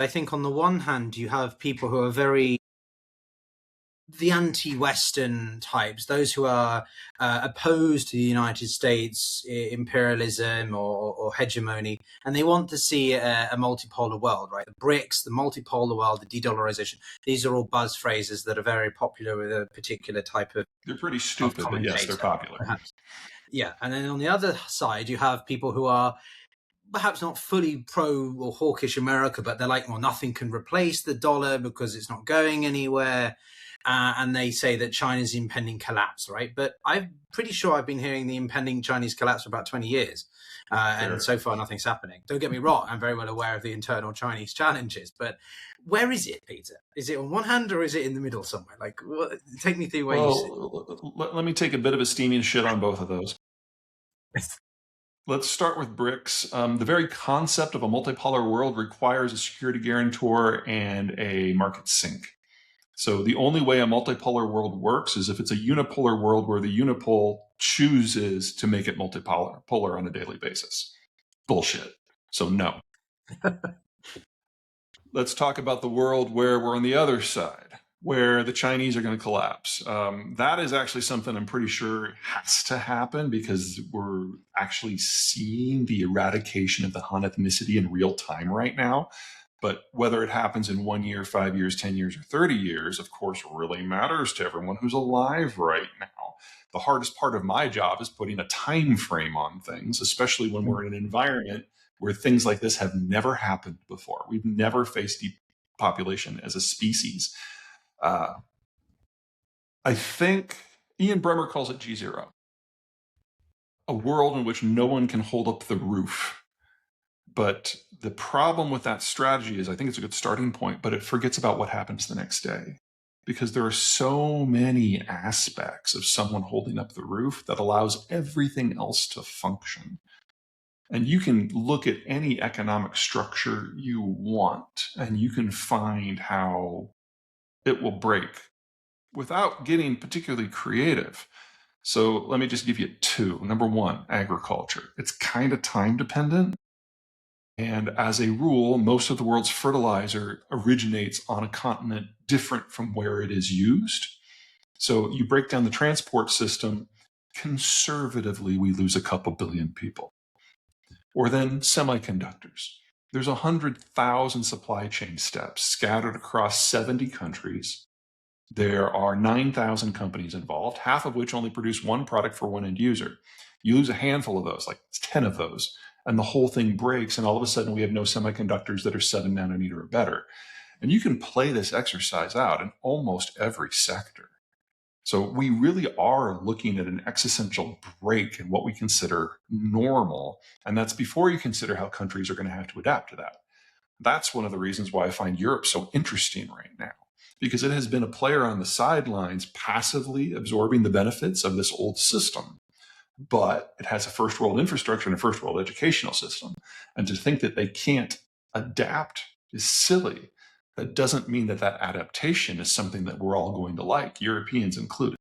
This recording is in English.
I think on the one hand, you have people who are the anti-Western types, those who are opposed to the United States imperialism or hegemony, and they want to see a multipolar world, right? The BRICS, the multipolar world, the de-dollarization. These are all buzz phrases that are very popular with a particular type of. They're pretty stupid, but yes, they're popular. Perhaps. Yeah, and then on the other side, you have people who are perhaps not fully pro or hawkish America, but they're like, well, nothing can replace the dollar because it's not going anywhere. And they say that China's impending collapse, right? But I'm pretty sure I've been hearing the impending Chinese collapse for about 20 years. And so far, nothing's happening. Don't get me wrong. I'm very well aware of the internal Chinese challenges. But where is it, Peter? Is it on one hand or is it in the middle somewhere? Like, take me through where you see. Let me take a bit of a steaming shit on both of those. Let's start with BRICS. The very concept of a multipolar world requires a security guarantor and a market sink. So the only way a multipolar world works is if it's a unipolar world where the unipole chooses to make it multipolar on a daily basis. Bullshit. So no. Let's talk about the world where we're on the other side, where the Chinese are going to collapse. That is actually something I'm pretty sure has to happen because we're actually seeing the eradication of the Han ethnicity in real time right now. But whether it happens in 1 year, 5 years, 10 years, or 30 years, of course, really matters to everyone who's alive right now. The hardest part of my job is putting a time frame on things, especially when we're in an environment where things like this have never happened before. We've never faced depopulation as a species. I think Ian Bremer calls it G0, a world in which no one can hold up the roof. But the problem with that strategy is I think it's a good starting point, but it forgets about what happens the next day. Because there are so many aspects of someone holding up the roof that allows everything else to function. And you can look at any economic structure you want, and you can find how it will break without getting particularly creative. So let me just give you two. Number one, agriculture. It's kind of time dependent. And as a rule, most of the world's fertilizer originates on a continent different from where it is used. So you break down the transport system, conservatively, we lose a couple billion people. Or then semiconductors. There's 100,000 supply chain steps scattered across 70 countries. There are 9,000 companies involved, half of which only produce one product for one end user. You lose a handful of those, like 10 of those, and the whole thing breaks, and all of a sudden we have no semiconductors that are 7 nanometer or better. And you can play this exercise out in almost every sector. So we really are looking at an existential break in what we consider normal, and that's before you consider how countries are going to have to adapt to that. That's one of the reasons why I find Europe so interesting right now, because it has been a player on the sidelines passively absorbing the benefits of this old system. But it has a first world infrastructure and a first world educational system. And to think that they can't adapt is silly. That doesn't mean that that adaptation is something that we're all going to like, Europeans included.